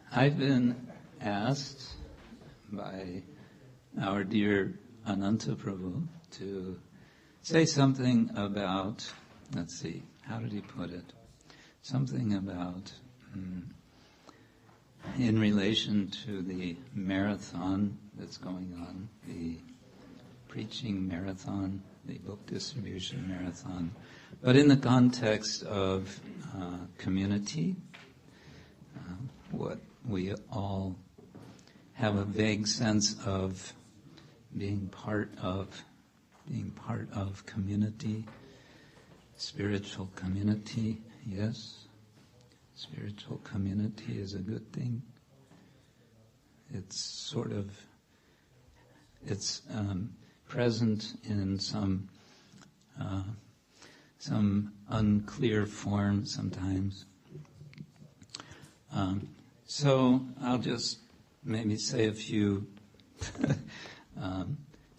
I've been asked by our dear Ananta Prabhu to say something about, how did he put it? Something about, in relation to the marathon that's going on, the preaching marathon, the book distribution marathon, but in the context of community, what we all have a vague sense of being part of community, spiritual community, yes. Spiritual community is a good thing. It's present in some unclear form sometimes. So I'll just maybe say a few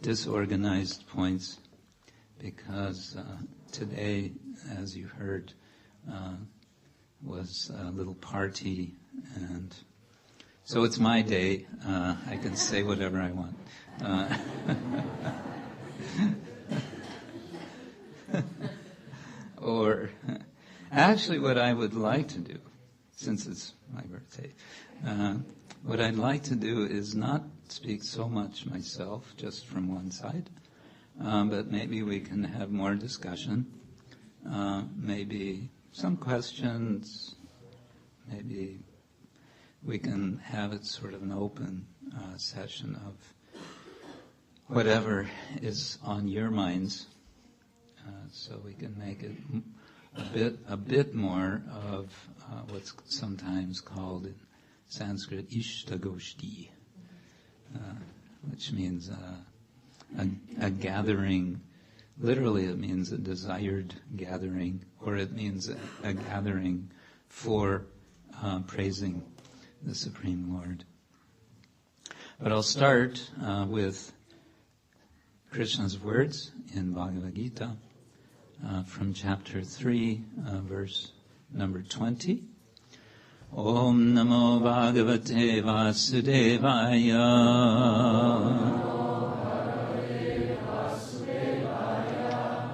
disorganized points, because today, as you heard, was a little party, and so it's my day. I can say whatever I want. Or actually what I would like to do, since it's my birthday, what I'd like to do is not speak so much myself, just from one side, but maybe we can have more discussion, maybe some questions, maybe we can have it sort of an open session of whatever is on your minds, so we can make it a bit more of what's sometimes called in Sanskrit Ishtagoshti, which means a gathering. Literally it means a desired gathering, or it means a gathering for praising the Supreme Lord. But I'll start with Krishna's words in Bhagavad-gita from chapter 3, verse number 20. Om Namo Bhagavate Vasudevaya.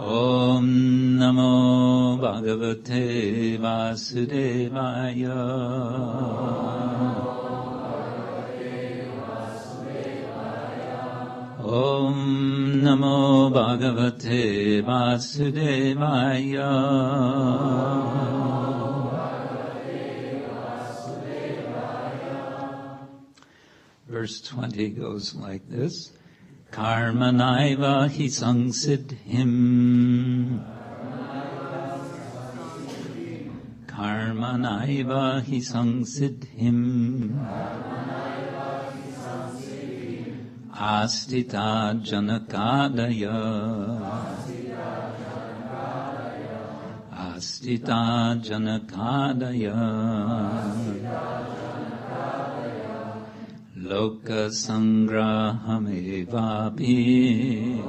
Om Namo Bhagavate Vasudevaya. Om Namo Bhagavate Vasudevaya. Verse 20 goes like this. Karmanaiva hi sangsiddhim. Karmanaiva hi sangsiddhim. Astita janakadaya. Astita janakadaya. Loka sangrahamevapi.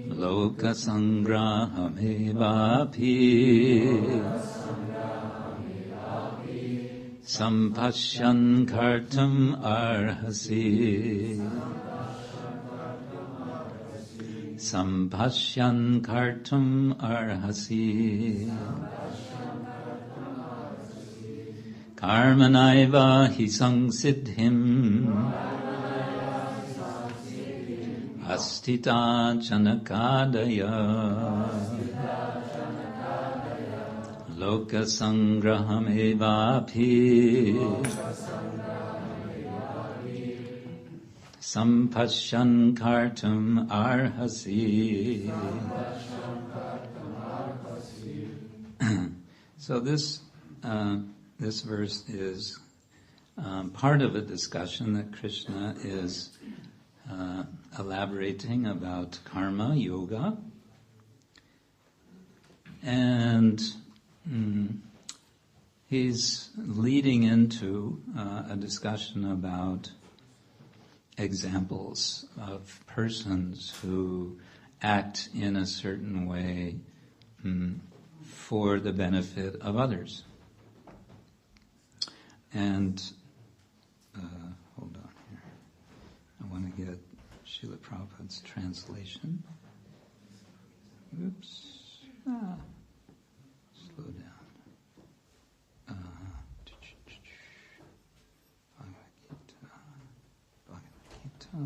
Loka sangrahamevapi. Sampashyan kartum arhasi. Sampashyan kartum arhasi. Karmanaiva hi sangsiddhim. Astita janakadaya. Loka sangrahamevapi. Sampashyan kartum arhasi. So this verse is part of a discussion that Krishna is elaborating about karma yoga, and he's leading into a discussion about examples of persons who act in a certain way for the benefit of others. And, hold on here. I want to get Srila Prabhupada's translation. Oops. Slow down. Bhagavad-gita,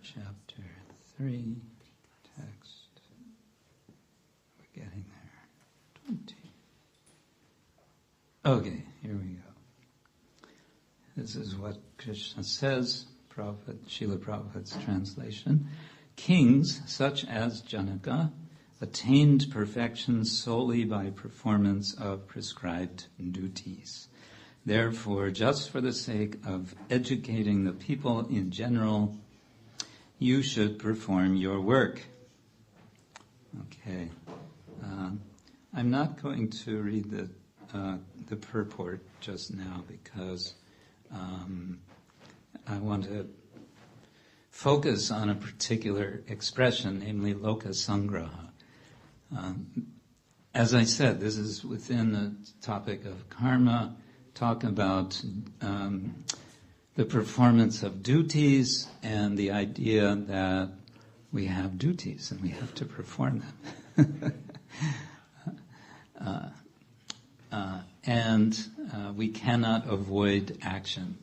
chapter 3, text. We're getting there. 20. Okay, here we go. This is what Krishna says, Srila Prabhupada's translation. Kings, such as Janaka, attained perfection solely by performance of prescribed duties. Therefore, just for the sake of educating the people in general, you should perform your work. Okay. I'm not going to read the purport just now because I want to focus on a particular expression, namely loka sangraha. As I said, this is within the topic of karma, talk about the performance of duties and the idea that we have duties and we have to perform them. And we cannot avoid action.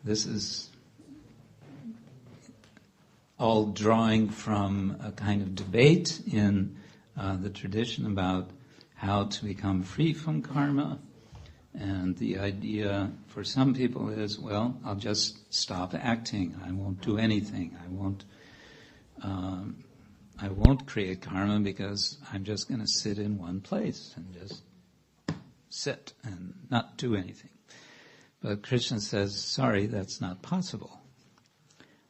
This is all drawing from a kind of debate in the tradition about how to become free from karma. And the idea for some people is, well, I'll just stop acting. I won't do anything. I won't create karma because I'm just going to sit in one place and just sit and not do anything. But Krishna says, sorry, that's not possible.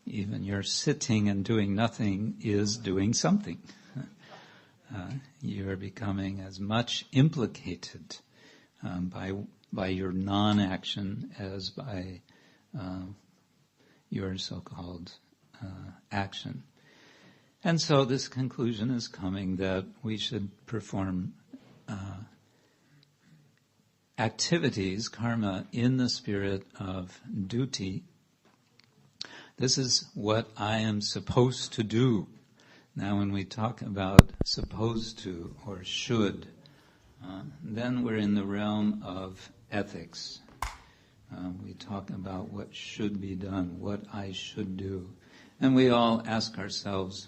Even your sitting and doing nothing is doing something. You're becoming as much implicated by your non-action as by your so-called action. And so this conclusion is coming that we should perform activities, karma, in the spirit of duty. This is what I am supposed to do. Now when we talk about supposed to or should, then we're in the realm of ethics. We talk about what should be done, what I should do. And we all ask ourselves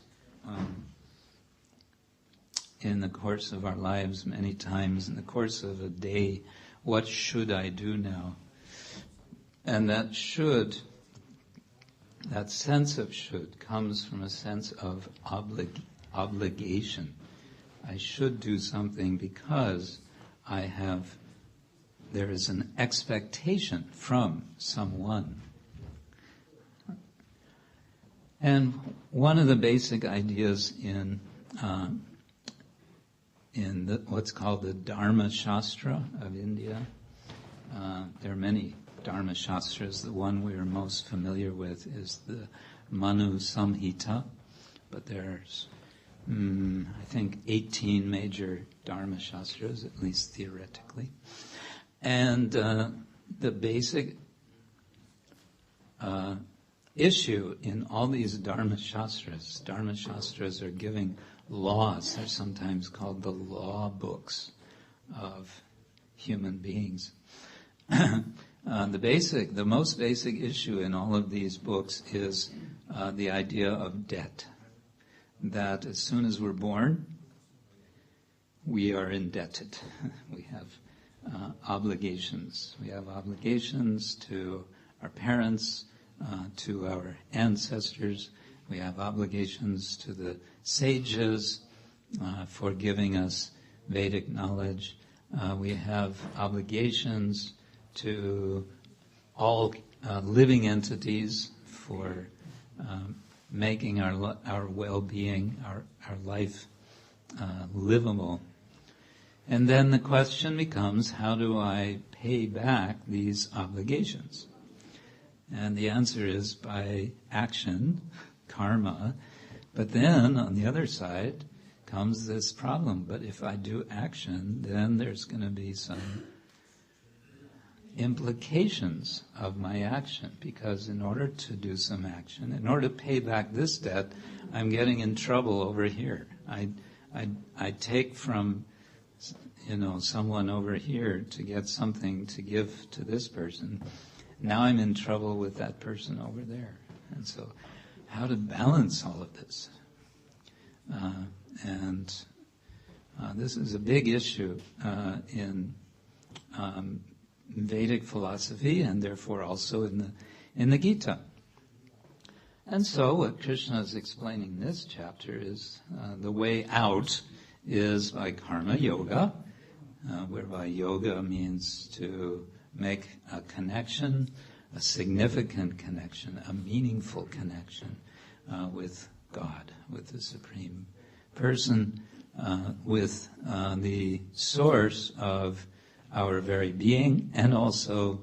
in the course of our lives many times, in the course of a day, what should I do now? And that should, that sense of should comes from a sense of obligation. I should do something because there is an expectation from someone. And one of the basic ideas in what's called the Dharma Shastra of India, there are many Dharma Shastras. The one we are most familiar with is the Manu Samhita, but there's, I think, 18 major Dharma Shastras, at least theoretically. And the basic issue in all these Dharma Shastras are giving laws. They're sometimes called the law books of human beings. The most basic issue in all of these books is the idea of debt. That as soon as we're born, we are indebted. We have obligations. We have obligations to our parents, to our ancestors. We have obligations to the sages for giving us Vedic knowledge. We have obligations to all living entities for making our well-being, our life livable. And then the question becomes, how do I pay back these obligations? And the answer is by action, karma. But then, on the other side, comes this problem. But if I do action, then there's going to be some implications of my action, because in order to do some action, in order to pay back this debt, I'm getting in trouble over here. I take from, someone over here to get something to give to this person. Now I'm in trouble with that person over there. And so how to balance all of this? This is a big issue in Vedic philosophy, and therefore also in the Gita. And so what Krishna is explaining in this chapter is the way out is by karma yoga, whereby yoga means to make a connection, a significant connection, a meaningful connection with God, with the Supreme Person, with the source of our very being, and also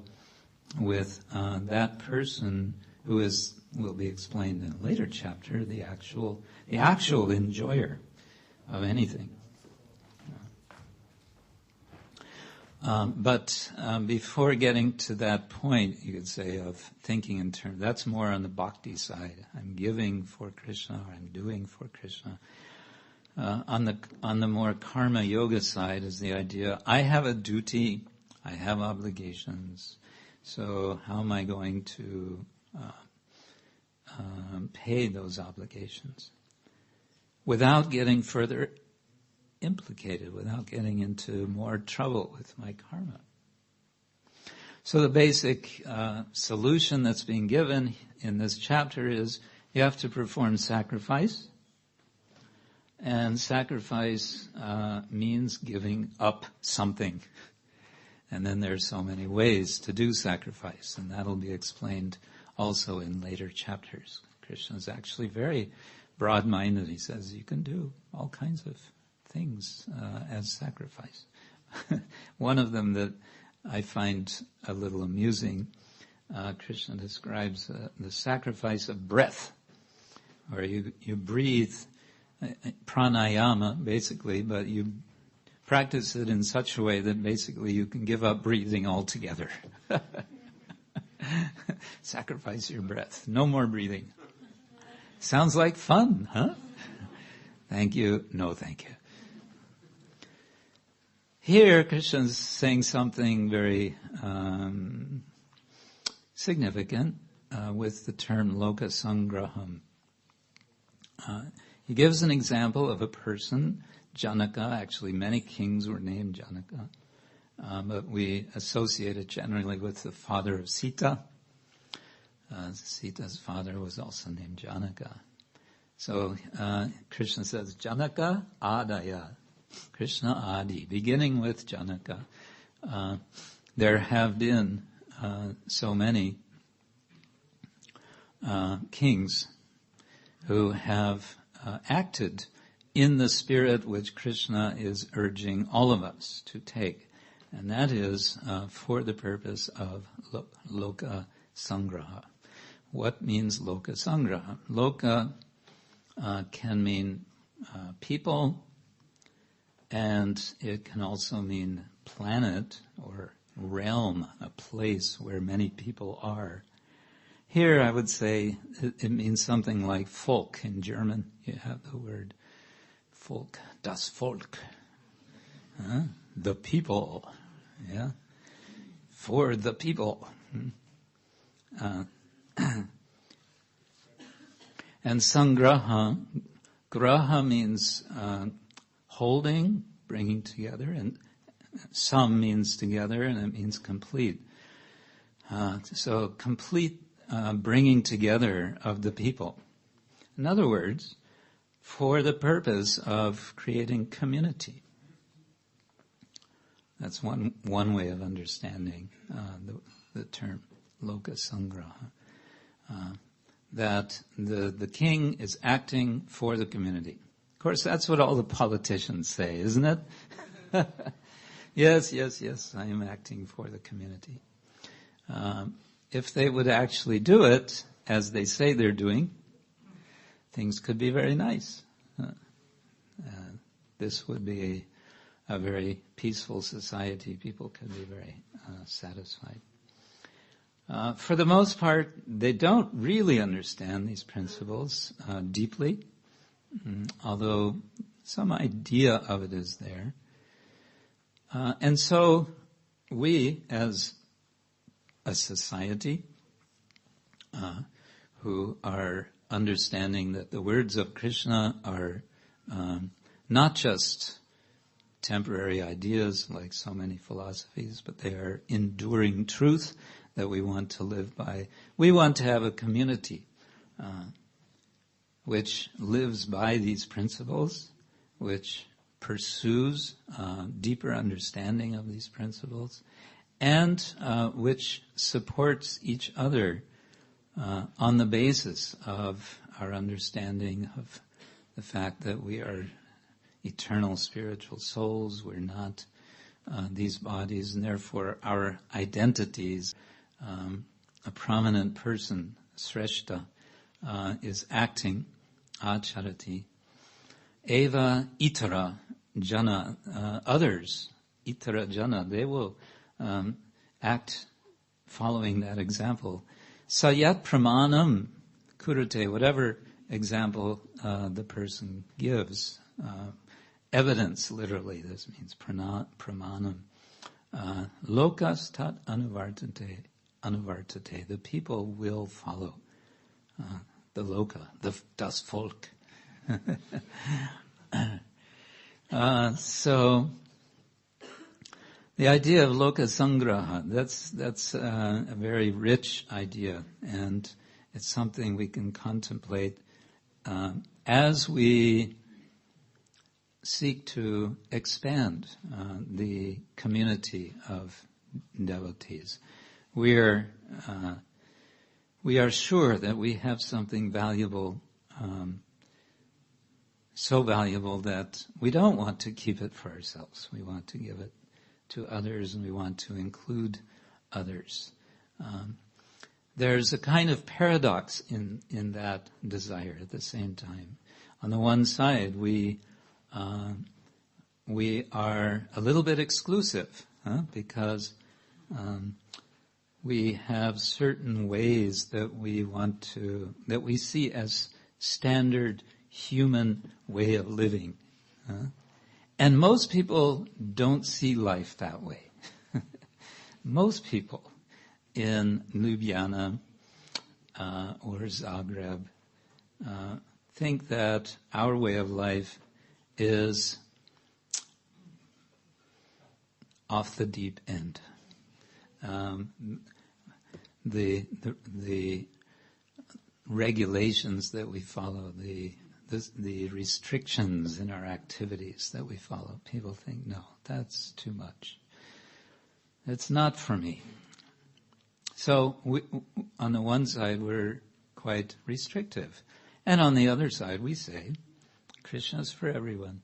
with that person who will be explained in a later chapter, the actual enjoyer of anything. But before getting to that point, you could say, of thinking in terms, that's more on the bhakti side. I'm giving for Krishna, or I'm doing for Krishna. On the more karma yoga side is the idea, I have a duty, I have obligations, so how am I going to pay those obligations without getting further implicated, without getting into more trouble with my karma? So the basic solution that's being given in this chapter is you have to perform sacrifice. And sacrifice means giving up something. And then there's so many ways to do sacrifice, and that'll be explained also in later chapters. Krishna is actually very broad-minded. He says you can do all kinds of things as sacrifice. One of them that I find a little amusing, Krishna describes the sacrifice of breath, where you breathe pranayama, basically, but you practice it in such a way that basically you can give up breathing altogether. Sacrifice your breath. No more breathing. Sounds like fun, huh? Thank you. No, thank you. Here, Krishna's saying something very significant with the term loka sangraham. He gives an example of a person, Janaka. Actually, many kings were named Janaka, but we associate it generally with the father of Sita. Sita's father was also named Janaka. So Krishna says, Janaka Adaya, Krishna Adi, beginning with Janaka. There have been so many kings who have acted in the spirit which Krishna is urging all of us to take. And that is for the purpose of loka sangraha. What means loka sangraha? Loka can mean people, and it can also mean planet or realm, a place where many people are. Here I would say it means something like Volk in German. You have the word Volk, das Volk. The people, yeah? For the people. And sangraha, graha means holding, bringing together, and sam means together, and it means complete. So complete bringing together of the people. In other words, for the purpose of creating community. That's one way of understanding the term loka sangraha. That the king is acting for the community. Of course, that's what all the politicians say, isn't it? Yes, I am acting for the community. If they would actually do it as they say they're doing, things could be very nice. This would be a very peaceful society. People can be very satisfied. For the most part, they don't really understand these principles deeply, although some idea of it is there. And so we, as a society, who are understanding that the words of Krishna are not just temporary ideas like so many philosophies, but they are enduring truth that we want to live by. We want to have a community which lives by these principles, which pursues deeper understanding of these principles, and which supports each other on the basis of our understanding of the fact that we are eternal spiritual souls. We're not these bodies, and therefore our identities, a prominent person, Sreshta, is acting, acharati. Eva itara jana, others, itara jana, they will act following that example. Sayat pramanam kurute, whatever example the person gives. Evidence, literally, this means pramanam. Lokas tat anuvartate. The people will follow. The loka, das Volk. So the idea of loka sangraha, that's a very rich idea, and it's something we can contemplate as we seek to expand the community of devotees. We are sure that we have something valuable, so valuable that we don't want to keep it for ourselves. We want to give it to others, and we want to include others. There's a kind of paradox in that desire at the same time. On the one side, we are a little bit exclusive, because we have certain ways that we see as standard human way of living. And most people don't see life that way. Most people in Ljubljana or Zagreb think that our way of life is off the deep end. The regulations that we follow, the restrictions in our activities that we follow, people think, no, that's too much. It's not for me. So on the one side, we're quite restrictive. And on the other side, we say, Krishna's for everyone.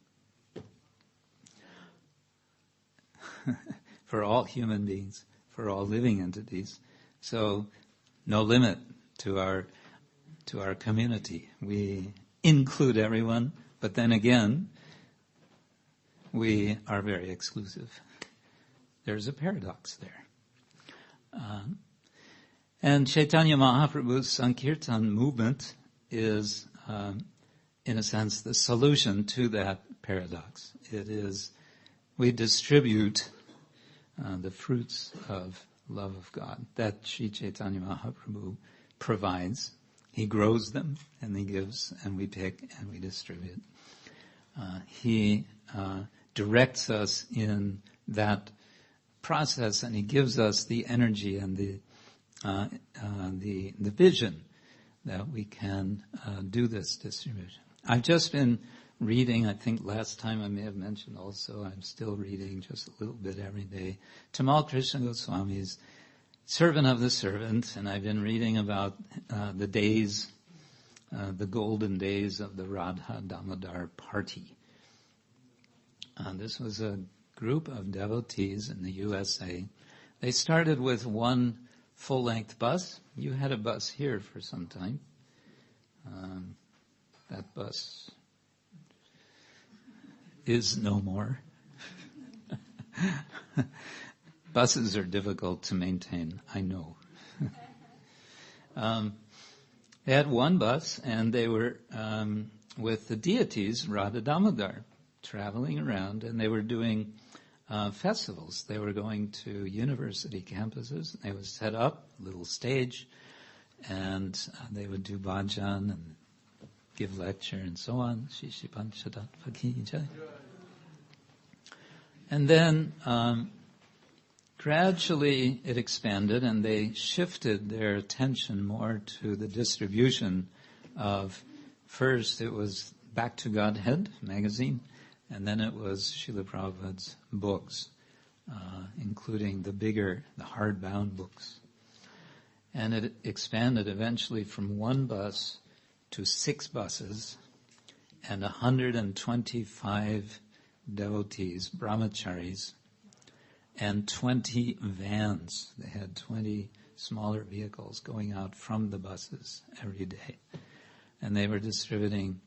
For all human beings, for all living entities. So no limit to our community. We include everyone, but then again, we are very exclusive. There's a paradox there. And Chaitanya Mahaprabhu's Sankirtan movement is, in a sense, the solution to that paradox. It is, we distribute the fruits of love of God that Sri Chaitanya Mahaprabhu provides. He grows them, and he gives, and we pick, and we distribute. He directs us in that process, and he gives us the energy and the vision that we can do this distribution. I've just been reading, I think last time I may have mentioned also, I'm still reading just a little bit every day, Tamal Krishna Goswami's Servant of the Servant, and I've been reading about the days, the golden days of the Radha Damodar party. This was a group of devotees in the USA. They started with one full-length bus. You had a bus here for some time. That bus is no more. Buses are difficult to maintain, I know. They had one bus, and they were with the deities, Radha Damodar, traveling around, and they were doing festivals. They were going to university campuses. They would set up a little stage, and they would do bhajan and give lecture and so on. And then gradually it expanded, and they shifted their attention more to the distribution of, first it was Back to Godhead magazine, and then it was Srila Prabhupada's books, including the bigger, the hardbound books. And it expanded eventually from one bus to 6 buses and 125 devotees, brahmacharis, and 20 vans. They had 20 smaller vehicles going out from the buses every day. And they were distributing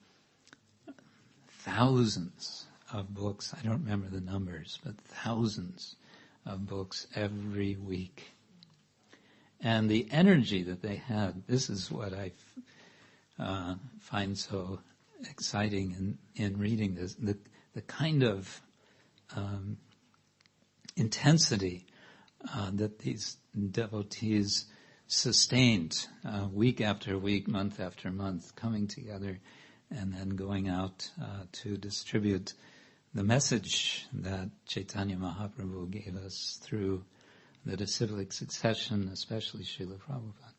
thousands of books. I don't remember the numbers, but thousands of books every week. And the energy that they had, this is what I find so exciting in reading this, the kind of intensity that these devotees sustained week after week, month after month, coming together and then going out to distribute the message that Chaitanya Mahaprabhu gave us through the disciplic succession, especially Srila Prabhupada.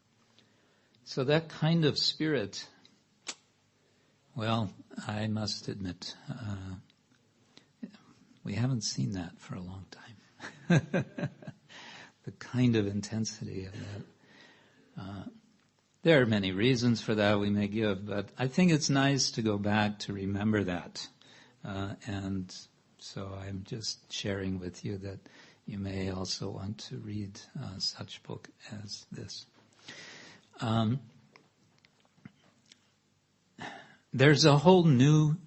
So that kind of spirit, well, I must admit, we haven't seen that for a long time. The kind of intensity of that. There are many reasons for that we may give, but I think it's nice to go back to remember that. And so I'm just sharing with you that you may also want to read such book as this. There's a whole new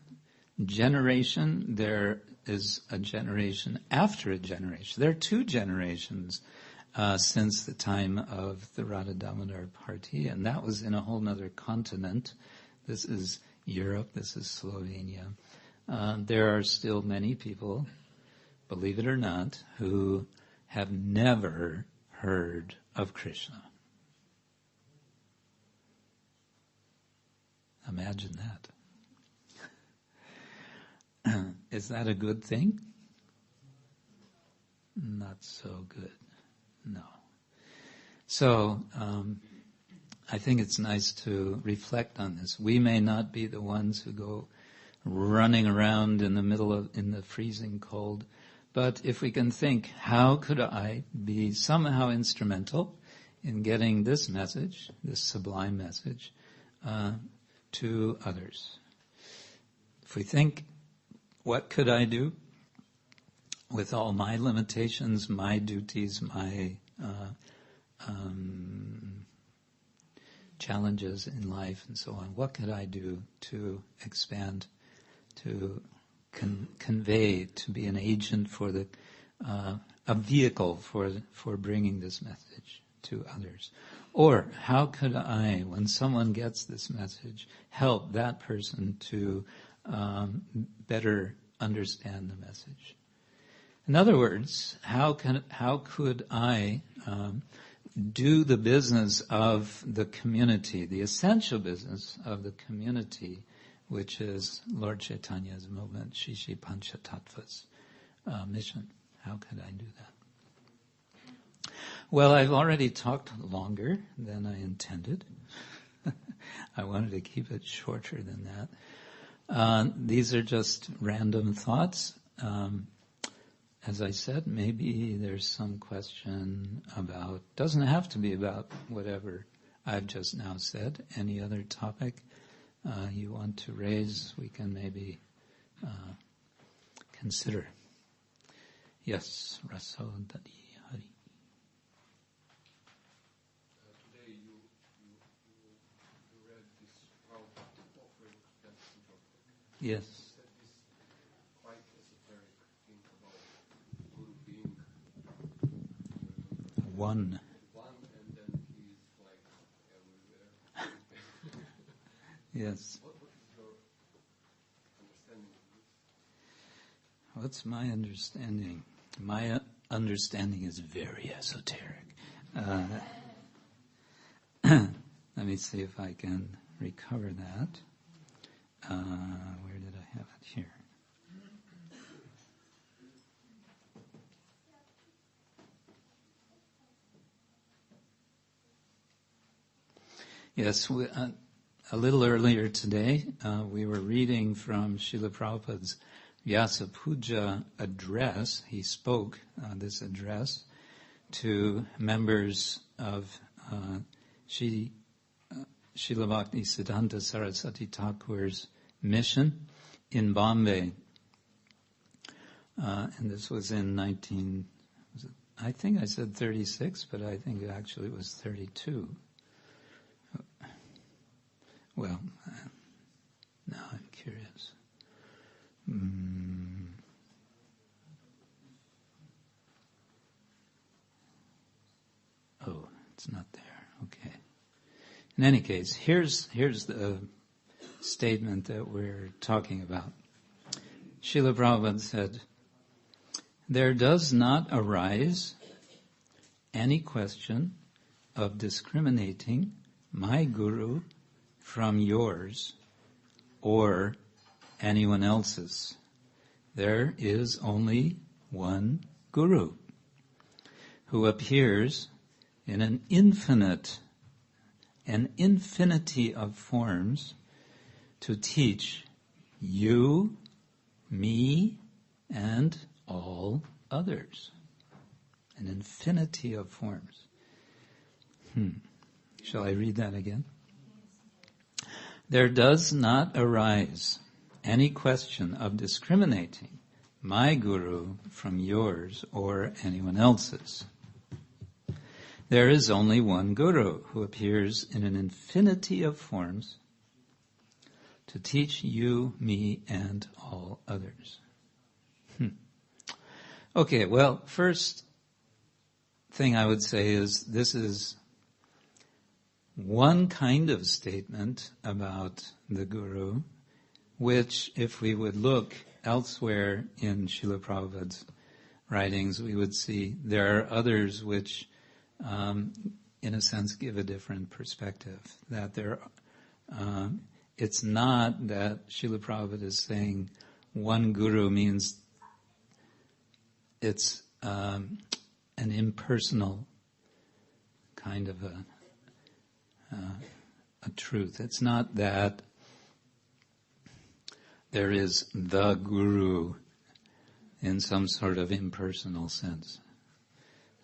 generation. There is a generation after a generation. There are 2 generations since the time of the Radha Damodar party, and that was in a whole other continent. This is Europe, this is Slovenia. There are still many people, believe it or not, who have never heard of Krishna. Imagine that. Is that a good thing? Not so good. No. So, I think it's nice to reflect on this. We may not be the ones who go running around in the freezing cold, but if we can think, how could I be somehow instrumental in getting this message, this sublime message, to others? If we think, what could I do with all my limitations, my duties, my challenges in life and so on? What could I do to expand, to convey, to be an agent for a vehicle for bringing this message to others? Or how could I, when someone gets this message, help that person to better understand the message? In other words, how could I do the business of the community, the essential business of the community, which is Lord Chaitanya's movement, Shishi Panchatattva's mission? How could I do that? Well, I've already talked longer than I intended. I wanted to keep it shorter than that. These are just random thoughts. As I said, maybe there's some question about, doesn't have to be about whatever I've just now said. Any other topic you want to raise, we can maybe consider. Yes, Raso Dadi Hari. Today you read this Prabhupada offering that Yes. said this quite esoteric thing about Guru one. One, and then he's like everywhere. Yes. What is your understanding of this? What's my understanding? My understanding is very esoteric. Let me see if I can recover that. Where did I have it? Here. Yes, a little earlier today, we were reading from Srila Prabhupada's Vyasa Puja address. He spoke this address to members of Srila Bhakti Siddhanta Saraswati Thakur's mission in Bombay. And this was in I think I said 36, but I think actually it was 32. Well, now I'm curious. Oh, it's not there. Okay. In any case, here's the statement that we're talking about. Srila Prabhupada said, "There does not arise any question of discriminating my guru from yours or anyone else's. There is only one guru who appears in an infinity of forms to teach you, me, and all others." An infinity of forms. Shall I read that again? There does not arise any question of discriminating my guru from yours or anyone else's. There is only one guru who appears in an infinity of forms to teach you, me, and all others. Okay, well, first thing I would say is this is one kind of statement about the guru, which if we would look elsewhere in Srila Prabhupada's writings, we would see there are others which, in a sense, give a different perspective. That it's not that Srila Prabhupada is saying one guru means it's an impersonal kind of a truth. It's not that there is the guru in some sort of impersonal sense.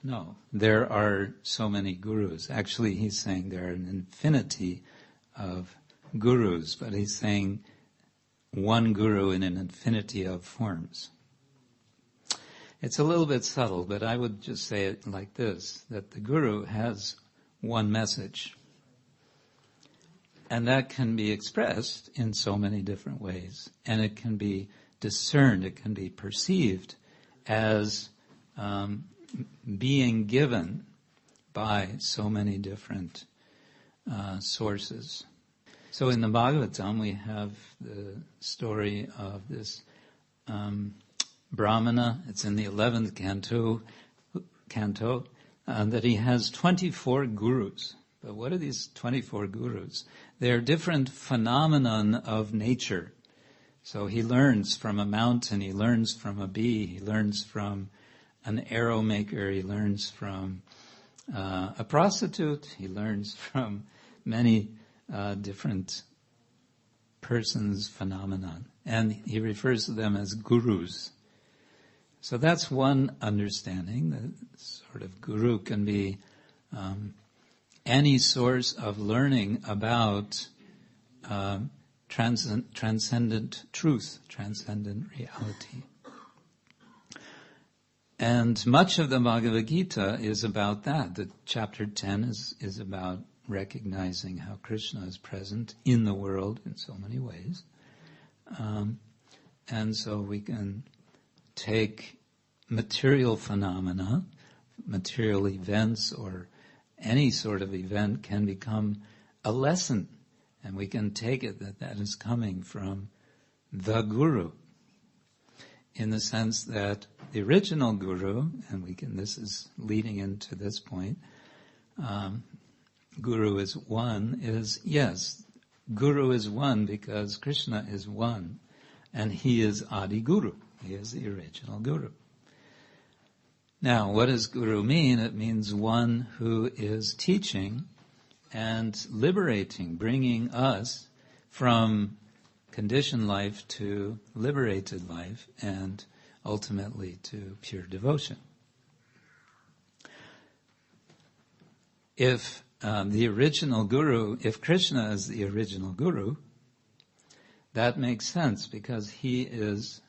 No, there are so many gurus. Actually, he's saying there are an infinity of gurus, but he's saying one guru in an infinity of forms. It's a little bit subtle, but I would just say it like this, that the guru has one message. And that can be expressed in so many different ways. And it can be discerned, it can be perceived as being given by so many different sources. So in the Bhagavatam we have the story of this Brahmana. It's in the 11th canto, that he has 24 gurus. But what are these 24 gurus? They're different phenomenon of nature. So he learns from a mountain, he learns from a bee, he learns from an arrow maker, he learns from a prostitute, he learns from many different persons' phenomenon. And he refers to them as gurus. So that's one understanding. That sort of guru can be any source of learning about transcendent truth, transcendent reality. And much of the Bhagavad-gita is about that. The chapter 10 is about recognizing how Krishna is present in the world in so many ways. And so we can take material phenomena material events or any sort of event can become a lesson, and we can take it that that is coming from the Guru, in the sense that the original Guru, and this is leading into this point, Guru is one, yes, Guru is one because Krishna is one, and he is Adi Guru. He is the original Guru. Now, what does Guru mean? It means one who is teaching and liberating, bringing us from conditioned life to liberated life and ultimately to pure devotion. If the original Guru, if Krishna is the original Guru, that makes sense because he is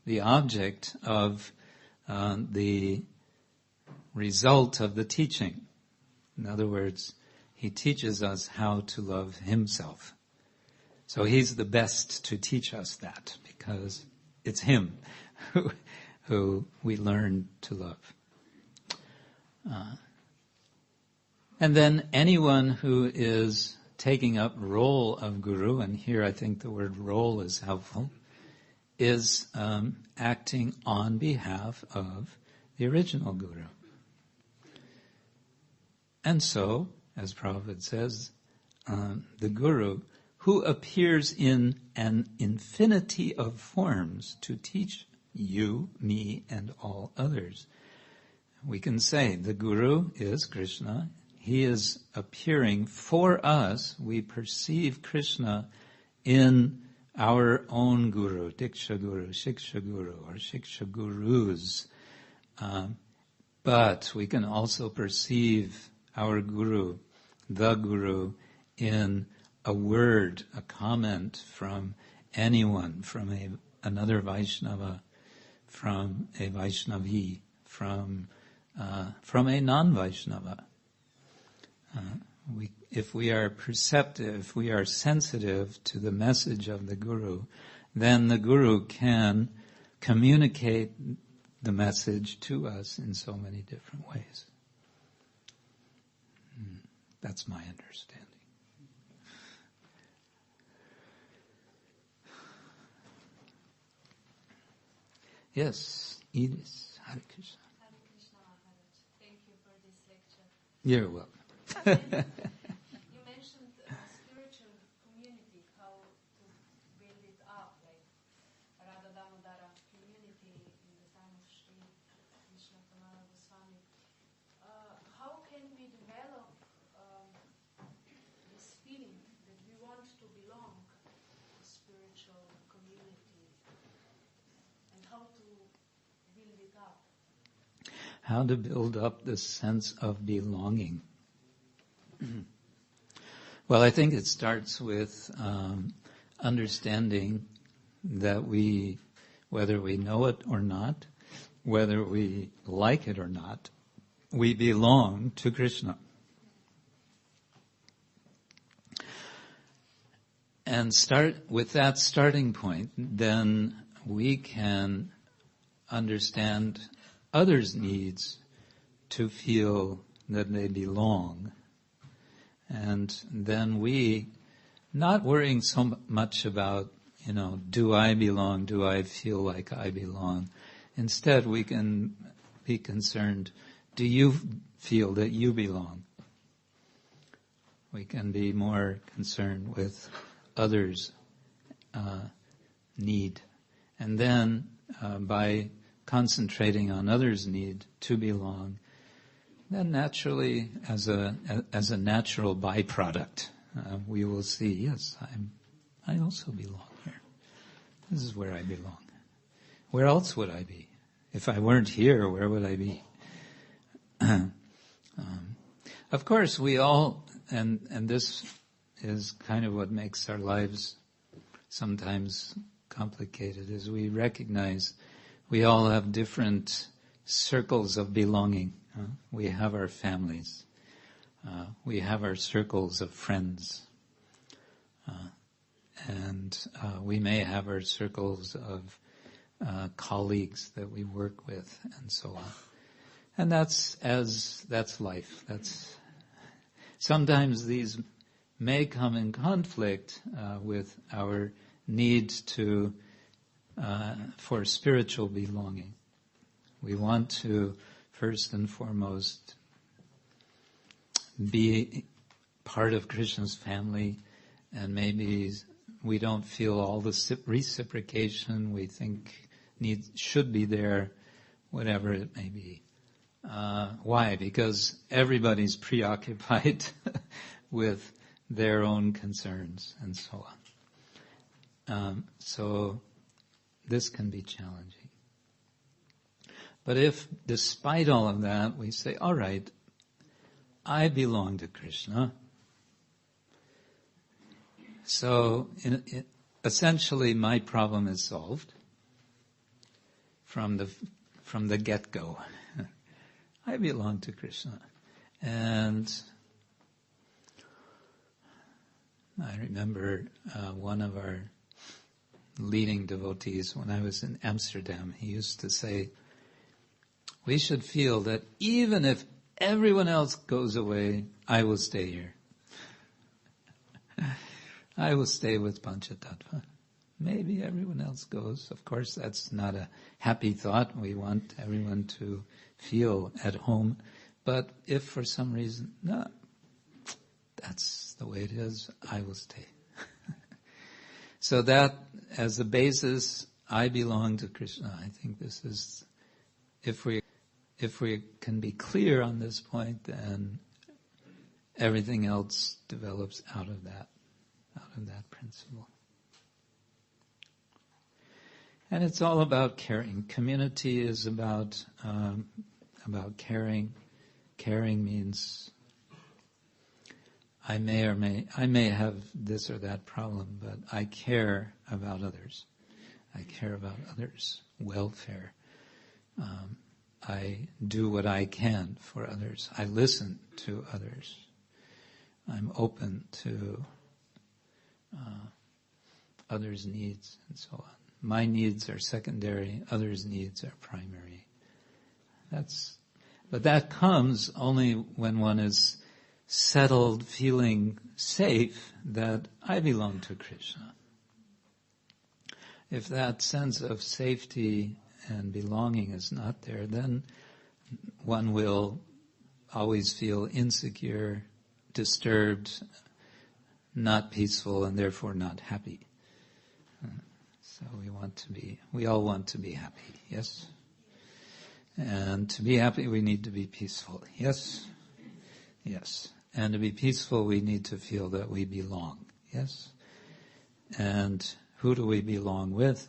the object of the result of the teaching. In other words, he teaches us how to love himself. So he's the best to teach us that because it's him who we learn to love. And then anyone who is taking up role of Guru, and here I think the word role is helpful, is acting on behalf of the original Guru. And so, as Prabhupada says, the Guru, who appears in an infinity of forms to teach you, me, and all others. We can say the Guru is Krishna. He is appearing for us. We perceive Krishna in our own Guru, Diksha Guru, Shiksha Guru, or Shiksha Gurus. But we can also perceive our Guru, the Guru, in a word, a comment from anyone, from another Vaishnava, from a Vaishnavi, from a non-Vaishnava. If we are perceptive, if we are sensitive to the message of the Guru, then the Guru can communicate the message to us in so many different ways. That's my understanding. Yes, Edith, Hare Krishna. Hare Krishna Maharaj. Thank you for this lecture. You're welcome. You mentioned spiritual community, how to build it up, like Radha Damodara community in the time of Sri Krishna Kshetra Swami. How can we develop this feeling that we want to belong to spiritual community, and how to build it up? How to build up this sense of belonging. Well, I think it starts with understanding that whether we know it or not, whether we like it or not, we belong to Krishna. And start with that starting point, then we can understand others' needs to feel that they belong. And then we, not worrying so much about, do I belong? Do I feel like I belong? Instead, we can be concerned, do you feel that you belong? We can be more concerned with others' need. And then, by concentrating on others' need to belong, then naturally, as a natural byproduct, we will see, yes, I also belong here. This is where I belong. Where else would I be? If I weren't here, where would I be? Of course, we all, and this is kind of what makes our lives sometimes complicated, is we recognize we all have different circles of belonging. We have our families. We have our circles of friends. And we may have our circles of colleagues that we work with and so on. And that's life. Sometimes these may come in conflict with our need for spiritual belonging. We want to, first and foremost, be part of Krishna's family, and maybe we don't feel all the reciprocation we think should be there, whatever it may be. Why? Because everybody's preoccupied with their own concerns and so on. So this can be challenging. But if, despite all of that, we say, all right, I belong to Krishna. So essentially my problem is solved from the get-go. I belong to Krishna. And I remember one of our leading devotees, when I was in Amsterdam, he used to say, we should feel that even if everyone else goes away, I will stay here. I will stay with Panchatattva. Maybe everyone else goes. Of course, that's not a happy thought. We want everyone to feel at home. But if for some reason, no, that's the way it is, I will stay. So that, as a basis, I belong to Krishna. I think this is, if we can be clear on this point, then everything else develops out of that principle. And it's all about caring. Community is about caring. Caring means I may have this or that problem, but I care about others. I care about others' welfare. I do what I can for others. I listen to others. I'm open to others' needs and so on. My needs are secondary, others' needs are primary. But that comes only when one is settled, feeling safe that I belong to Krishna. If that sense of safety and belonging is not there, then one will always feel insecure, disturbed, not peaceful, and therefore not happy. So we all want to be happy, yes? And to be happy, we need to be peaceful, yes? Yes. And to be peaceful, we need to feel that we belong, yes? And who do we belong with?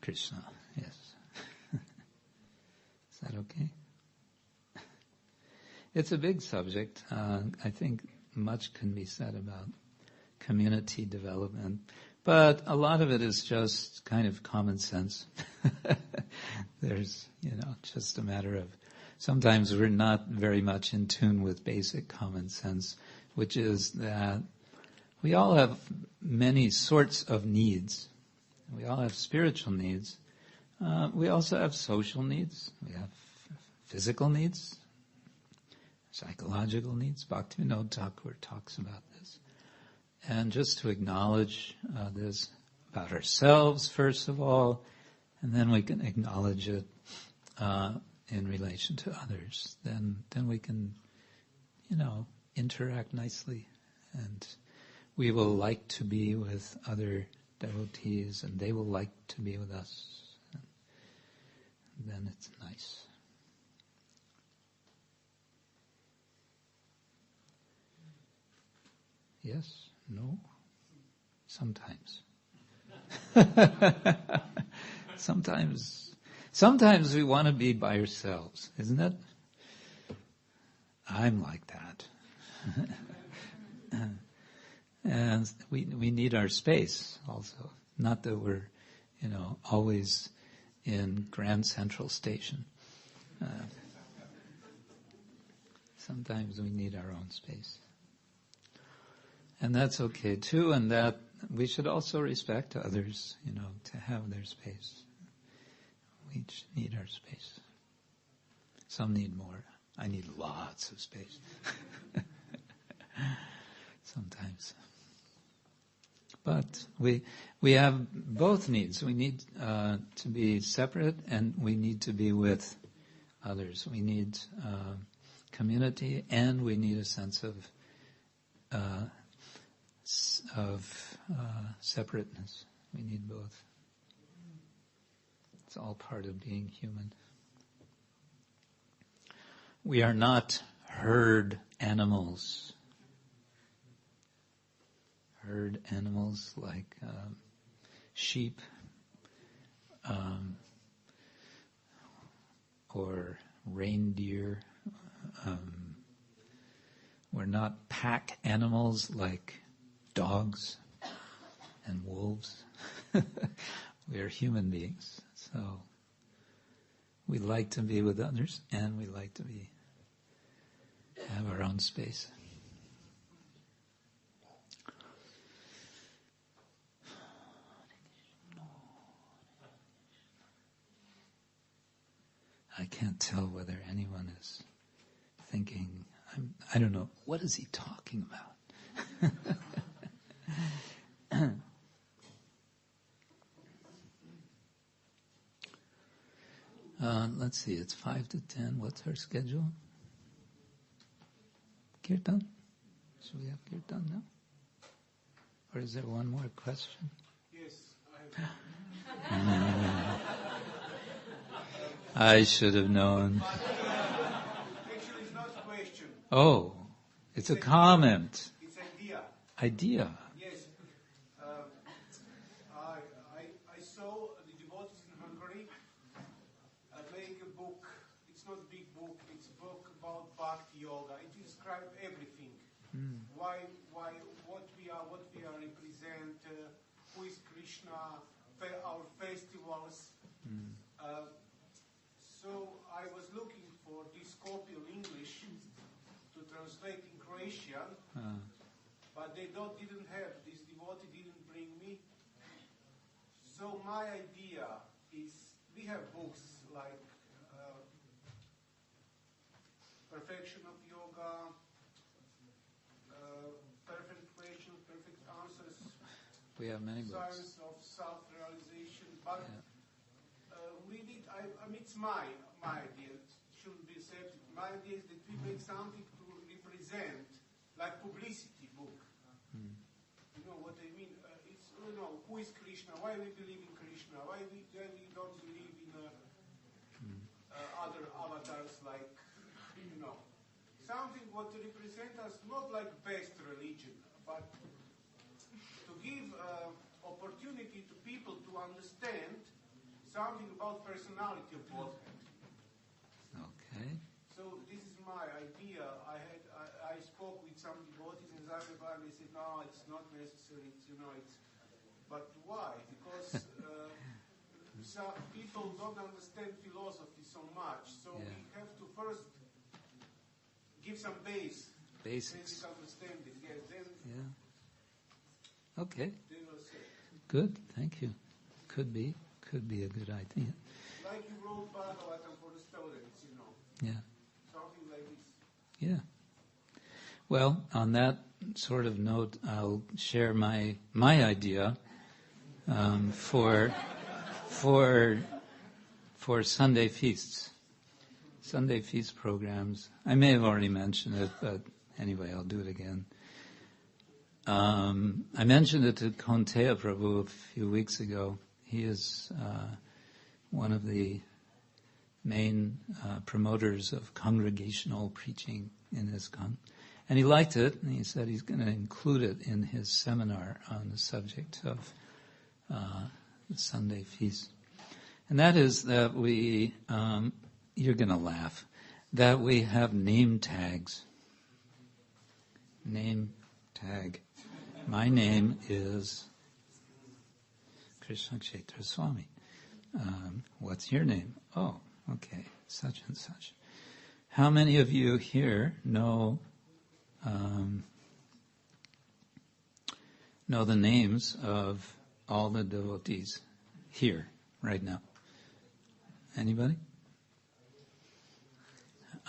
Krishna, yes. Is that okay? It's a big subject. I think much can be said about community development, but a lot of it is just kind of common sense. There's, just a matter of, sometimes we're not very much in tune with basic common sense, which is that we all have many sorts of needs. We all have spiritual needs. We also have social needs. We have physical needs, psychological needs. Bhaktivinoda Thakur talks about this. And just to acknowledge this about ourselves, first of all, and then we can acknowledge it in relation to others. Then we can, interact nicely, and we will like to be with other devotees, and they will like to be with us. And then it's nice. Yes? No? Sometimes. Sometimes we want to be by ourselves, isn't it? I'm like that. And we need our space also. Not that we're, always in Grand Central Station. Sometimes we need our own space. And that's okay too, and that we should also respect others, to have their space. We each need our space. Some need more. I need lots of space. Sometimes. But we have both needs. We need to be separate, and we need to be with others. We need community, and we need a sense of separateness. We need both. It's all part of being human. We are not herd animals. Herd animals like sheep or reindeer. We're not pack animals like dogs and wolves. We are human beings. So we like to be with others, and we like to have our own space. I can't tell whether anyone is thinking, I don't know, what is he talking about? Let's see, it's 5 to 10. What's our schedule? Kirtan? Should we have Kirtan now? Or is there one more question? Yes, I have. I should have known. Actually, it's not a question. Oh, it's a comment. It's idea. Idea. Yes. I saw the devotees in Hungary make a book. It's not a big book. It's a book about Bhakti Yoga. It describes everything. Why, what we are represent, who is Krishna, our festivals. So I was looking for this copy of English to translate in Croatian, but they didn't have. This devotee didn't bring me. So my idea is, we have books like Perfection of Yoga, Perfect Questions, Perfect Answers, We have many books. Science of Self-Realization, but we need, it's my idea, it shouldn't be accepted. My idea is that we make something to represent, like publicity book. You know what I mean? It's, who is Krishna, why we believe in Krishna, why we don't believe in other avatars like, something what represent us, not like best religion, but to give opportunity to people to understand something about personality of Godhead. Okay. So this is my idea. I spoke with some devotees in Zagreb, and they said, no, it's not necessary. But why? Because some people don't understand philosophy so much. So we have to first give some basics. Basic understanding. Yes, then. Yeah. Okay. They will say. Good. Thank you. Could be a good idea. Like you wrote Bhagavad-gita for the students, Yeah. Something like this. Yeah. Well, on that sort of note, I'll share my idea for Sunday feasts. Sunday feast programs. I may have already mentioned it, but anyway, I'll do it again. I mentioned it to Konteya Prabhu a few weeks ago. He is one of the main promoters of congregational preaching in ISKCON. And he liked it, and he said he's going to include it in his seminar on the subject of the Sunday feast. And that is that we, you're going to laugh, that we have name tags. Name tag. My name is Krishna Kshetra Swami. What's your name? Oh, okay, such and such. How many of you here know the names of all the devotees here right now? Anybody?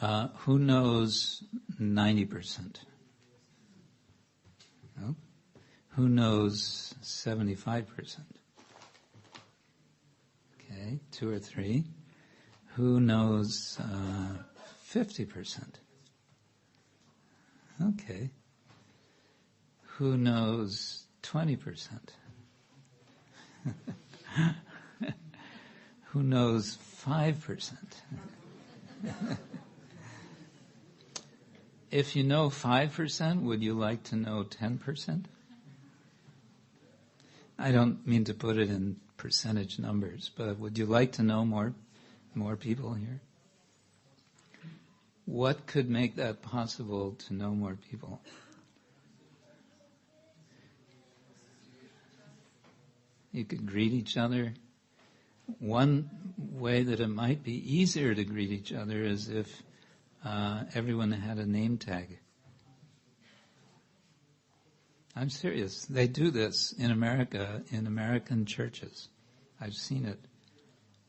Who knows 90%? No? Who knows 75%? Okay, 2 or 3. Who knows 50%? Okay. Who knows 20%? Who knows 5%? If you know 5%, would you like to know 10%? I don't mean to put it in percentage numbers, but would you like to know more people here? What could make that possible to know more people? You could greet each other. One way that it might be easier to greet each other is if everyone had a name tag. I'm serious. They do this in America, in American churches. I've seen it.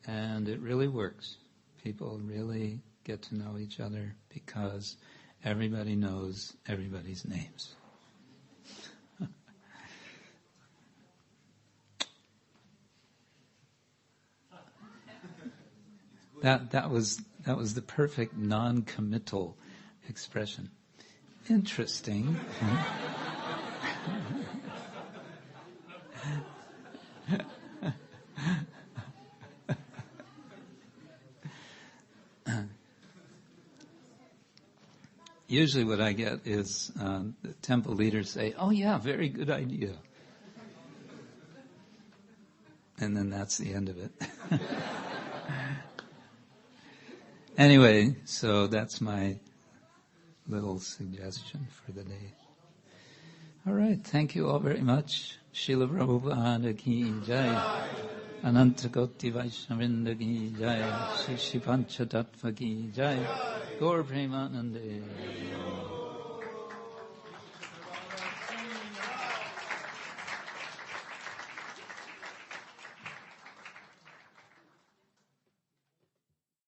And it really works. People really get to know each other because everybody knows everybody's names. That was the perfect non-committal expression. Interesting. Usually what I get is the temple leaders say, "Oh yeah, very good idea." And then that's the end of it. Anyway, so that's my little suggestion for the day. All right, thank you all very much. Srila Prabhupada ki jai. Ananta Koti Vaishnavinda ki jai. Shri Pancha Tattva ki jai. Gaur Premanande.